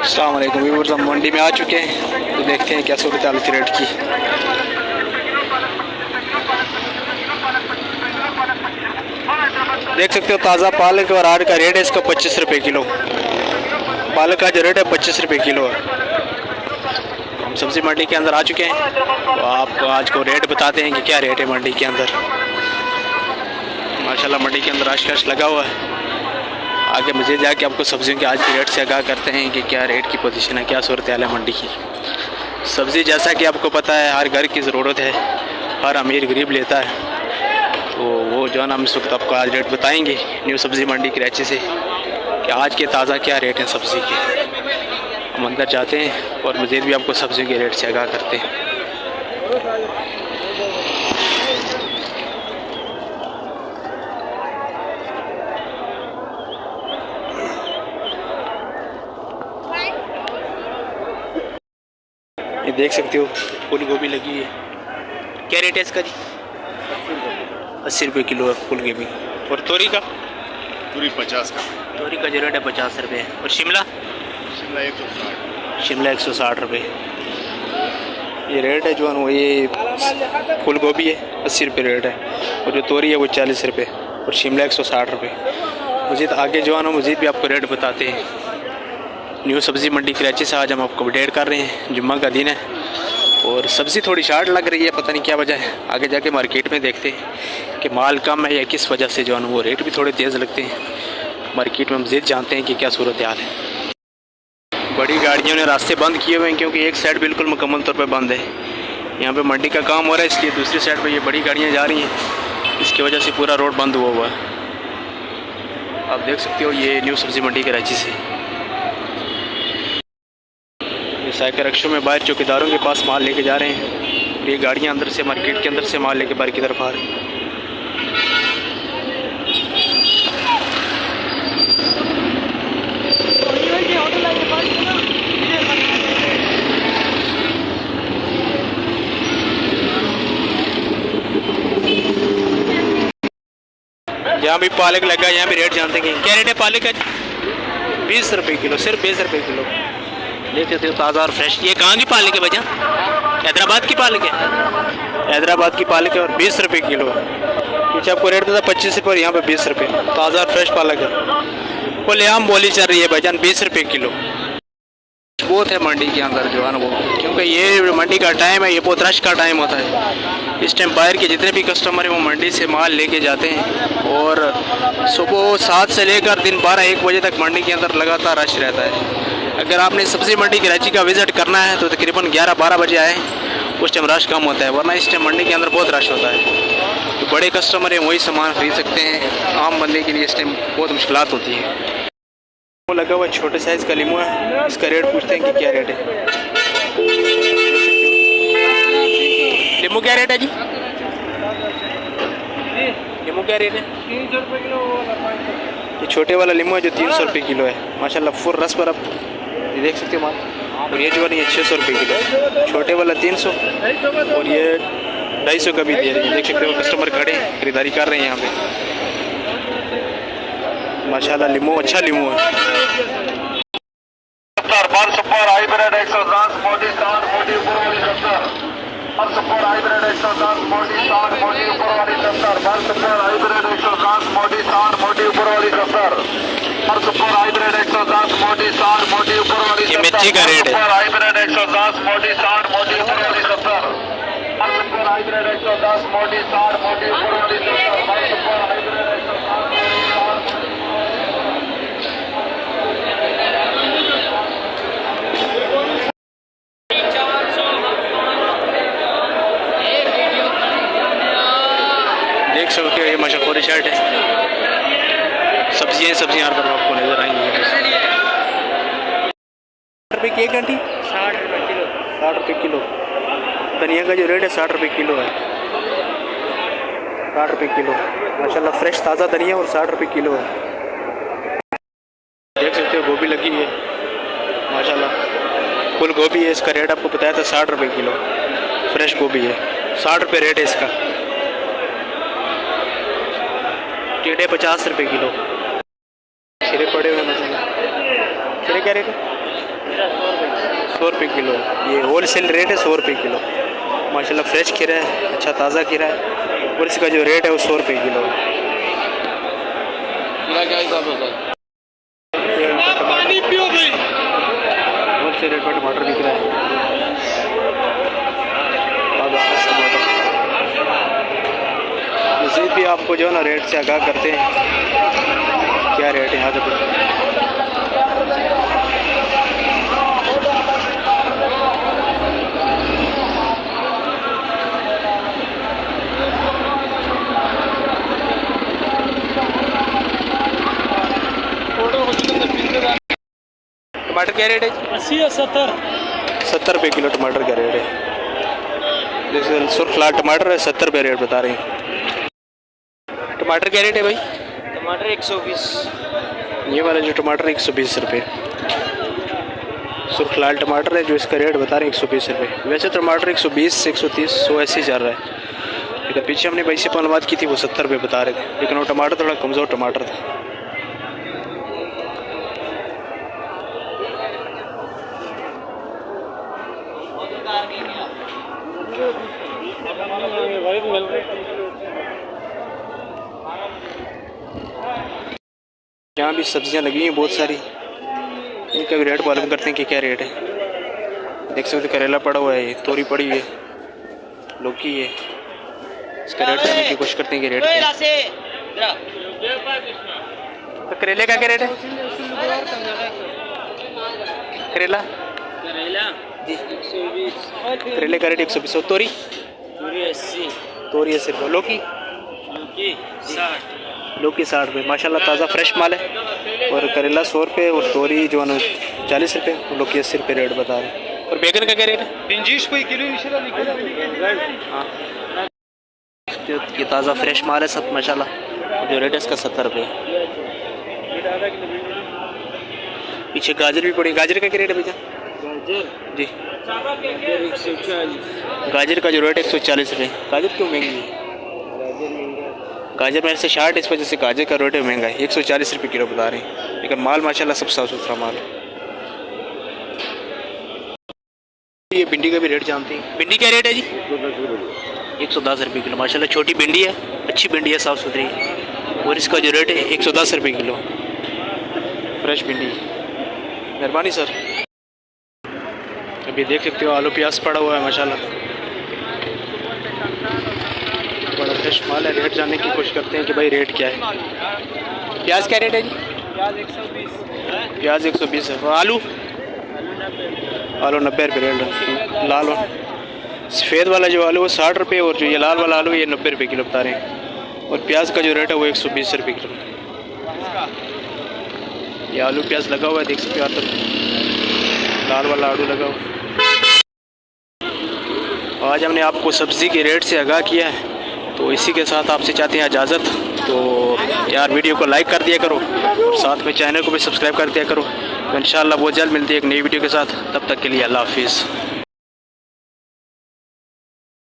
अस्सलाम वालेकुम व्यूअर्स, हम मंडी में आ चुके हैं तो देखते हैं क्या सूरत हाल रेट की। देख सकते हो ताज़ा पालक और आड़ का रेट है इसका 25 रुपये किलो। पालक का जो रेट है 25 रुपये किलो है। हम सब्ज़ी मंडी के अंदर आ चुके हैं तो आपको आज को रेट बताते हैं कि क्या रेट है मंडी के अंदर। माशाल्लाह मंडी के अंदर आश लगा हुआ है। आगे मुझे जाके आपको सब्जियों के आज के रेट से आगाह करते हैं कि क्या रेट की पोजीशन है, क्या सूरत हाल है मंडी की। सब्ज़ी जैसा कि आपको पता है हर घर की ज़रूरत है, हर अमीर गरीब लेता है, तो वो जो है ना हम इस वक्त आपको आज रेट बताएंगे न्यू सब्ज़ी मंडी कराची से कि आज के ताज़ा क्या रेट हैं सब्ज़ी के। हम अंदर जाते हैं और मज़ीद भी आपको सब्ज़ियों के रेट से आगाह करते हैं। ये देख सकते हो फूल गोभी लगी है। क्या रेट है इसका जी? 80 रुपये किलो है फूल गोभी। और तोरी का? पूरी 50 का। तोरी का जो रेट है 50 रुपये। और शिमला? शिमला 160। शिमला 160 रुपये। ये रेट है जो है वो, ये फूल गोभी है 80 रुपये रेट है, और जो तोरी है वो 40 रुपये, और शिमला 160 रुपये। मज़ीद आगे जो है ना मज़ीद भी आपको रेट बताते हैं। न्यू सब्ज़ी मंडी कराची से आज हम आपको अपडेट कर रहे हैं। जुम्मा का दिन है और सब्ज़ी थोड़ी शार्ट लग रही है, पता नहीं क्या वजह है। आगे जाके मार्केट में देखते हैं कि माल कम है या किस वजह से जो है वो रेट भी थोड़े तेज़ लगते हैं। मार्केट में मज़ीद जानते हैं कि क्या सूरत हाल है। बड़ी गाड़ियों ने रास्ते बंद किए हुए हैं क्योंकि एक साइड बिल्कुल मुकम्मल तौर पर बंद है। यहाँ पर मंडी का काम हो रहा है, इसलिए दूसरी साइड पर ये बड़ी गाड़ियाँ जा रही हैं, इसकी वजह से पूरा रोड बंद हुआ है। आप देख सकते हो ये न्यू सब्ज़ी मंडी कराची से। साइकिल रिक्शों में बाहर चौकीदारों के पास माल लेके जा रहे हैं और ये गाड़ियाँ अंदर से मार्केट के अंदर से माल लेके बाहर की तरफ आ रही हैं। जहाँ भी पालक लगा यहाँ भी रेट जानते हैं। क्या रेट है पालक का? 20 रुपये किलो, सिर्फ 20 रुपये किलो। देख सकते हो ताज़ा और फ्रेश। ये कहाँ की पालक है भैया? हैदराबाद की पालक है। हैदराबाद की पालक है और 20 रुपये किलो है। पीछे आपको रेट था 25 रुपये और यहाँ पे 20 रुपये। ताज़ा और फ्रेश पालक है। खुलेआम बोली चल रही है भाईजान, 20 रुपये किलो। बहुत है मंडी के अंदर जो है ना वो, क्योंकि ये मंडी का टाइम है, ये बहुत रश का टाइम होता है। इस टाइम बाहर के जितने भी कस्टमर हैं वो मंडी से माल लेके जाते हैं और सुबह 7 से लेकर दिन 12-1 बजे तक मंडी के अंदर लगातार रश रहता है। अगर आपने सब्ज़ी मंडी कराची का विज़िट करना है तो तकरीबन 11-12 बजे आए, उस टाइम रश कम होता है, वरना इस टाइम मंडी के अंदर बहुत रश होता है। तो बड़े कस्टमर हैं वही सामान खरीद सकते हैं, आम बंदे के लिए इस टाइम बहुत मुश्किलात होती है। वो लगा हुआ छोटे साइज़ का लीमू है, इसका रेट पूछते हैं कि क्या रेट है। लीमू क्या रेट है जी? लीमू क्या रेट है? 300 रुपये किलो। ये छोटे वाला लीमू है जो 300 रुपये किलो है। माशाल्लाह फुल रस पर, आप ये देख सकते हो माल। और ये जो है ये 600 रुपये किलो। छोटे वाला 300 और ये 250 का भी दे रही है। देख सकते हो कस्टमर खड़े खरीदारी कर रहे हैं यहाँ पे। माशाल्लाह लीमू अच्छा लीमू है। सुपर हाइब्रिड 110 मोटी 60 मोटी ऊपर वाली 70। सुपर हाइब्रिड 110 मोटी 60 मोटी ऊपर वाली 70। सुपर हाइब्रिड 110 मोटी 60 मोटी ऊपर वाली 70। सुपर हाइब्रिड 110 मोटी 60 मोटी ऊपर वाली 70। ये मिर्ची का रेट है। सुपर हाइब्रिड 110 मोटी 60 मोटी ऊपर वाली 70। सुपर हाइब्रिड 110 मोटी 60 मोटी ऊपर वाली 70। सुपर हाइब्रिड 110 देख सकते हो ये मशहूर शर्ट है। सब्जियाँ हर तरफ आपको नजर आएंगी। 60 रुपये की एक घंटी, 60 रुपये किलो। 60 रुपये किलो। धनिया का जो रेट है 60 रुपये किलो है। 60 रुपये किलो माशाल्लाह फ्रेश ताज़ा धनिया और 60 रुपये किलो है। देख सकते हो गोभी लगी है माशाल्लाह, फुल गोभी है। इसका रेट आपको बताया था 60 रुपये किलो। फ्रेश गोभी है, 60 रुपये रेट है इसका। टेढ़े 50 रुपये किलो। खीरे पड़े हुए मसाला। खीरे क्या रेट है? 100 रुपये किलो। ये होलसेल रेट है 100 रुपये किलो। माशाल्लाह फ्रेश खीरा है, अच्छा ताज़ा खीरा है और इसका जो रेट है वो 100 रुपये किलो है। क्या हिसाब होता है? होलसेल रेट पर टमाटर बिक रहा है। मज़ीद भी आपको जो है ना रेट से आगाह करते हैं, क्या रेट है यहाँ पे। टमाटर क्या रेट है? 80 या 70 रुपये किलो टमाटर का रेट है। जैसे सुर्ख लाल टमाटर है 70 रुपये रेट बता रहे हैं। टमाटर क्या रेट है भाई? टमाटर 120। ये वाला जो टमाटर 120 रुपये। सुर्ख लाल टमाटर है जो इसका रेट बता रहे हैं 120 रुपये। वैसे टमाटर 120, 130, 100 ऐसे ही चल रहा है, लेकिन पीछे हमने भाई से मालूमात की थी वो 70 रुपये बता रहे थे, लेकिन वो टमाटर थोड़ा कमज़ोर टमाटर था। यहाँ भी सब्जियाँ लगी हैं बहुत सारी, इनका भी रेट मालूम करते हैं कि क्या रेट है। देख सकते करेला पड़ा हुआ है, तोरी पड़ी है, लौकी है। इसका रेट करने की कोशिश करते हैं कि रेट क्या है। तो करेले का क्या रेट है? करेला जी, करेले का रेट 120। तोरी 80। तोरी 80 रुपये। लौकी 60 रुपये। माशाल्लाह ताज़ा फ्रेश माल है। और करेला 100 रुपये और तोरी जो है 40 रुपये और लौकी 80 रुपये रेट बता रहे हैं। और बैगन का क्या रेट है? 50 किलो। हाँ, ये ताज़ा फ्रेश माल है सब माशाल्लाह। जो रेट है इसका 70 रुपये। पीछे गाजर भी पड़ी। गाजर का क्या रेट है भैया? जी, 140। गाजर का जो रेट है 140 रुपये। गाजर क्यों महंगी है? गाजर मेरे से 60, इस वजह से गाजर का रेट महंगा है। 140 रुपये किलो बता रहे हैं, लेकिन माल माशाल्लाह सब साफ़ सुथरा माल है। ये भिंडी का भी रेट जानते हैं। भिंडी क्या रेट है जी? 110 रुपये किलो। माशाल्लाह छोटी भिंडी है, अच्छी भिंडी है, साफ़ सुथरी है। और इसका जो रेट है 110 रुपये किलो। फ्रेश भिंडी। मेहरबानी सर। अभी देख सकते हो आलू प्याज पड़ा हुआ है माशाल्लाह, बड़ा फ्रेश माल है। रेट जानने की कोशिश करते हैं कि भाई रेट क्या है। प्याज क्या रेट है जी? प्याज 120 है। और आलू 90 रुपये रेट है। लाल और सफ़ेद वाला जो आलू वो 60 रुपये और जो ये लाल वाला आलू ये 90 रुपये किलो बता रहे हैं। और प्याज का जो रेट है वो 120 रुपये किलो। ये आलू प्याज लगा हुआ है, देख सकते हो। लाल वाला आलू लगा हुआ। आज हमने आपको सब्ज़ी के रेट से आगाह किया है, तो इसी के साथ आपसे चाहते हैं इजाज़त। तो यार वीडियो को लाइक कर दिया करो और साथ में चैनल को भी सब्सक्राइब कर दिया करो। तो इंशाल्लाह बहुत जल्द मिलती है एक नई वीडियो के साथ। तब तक के लिए अल्लाह हाफिज़।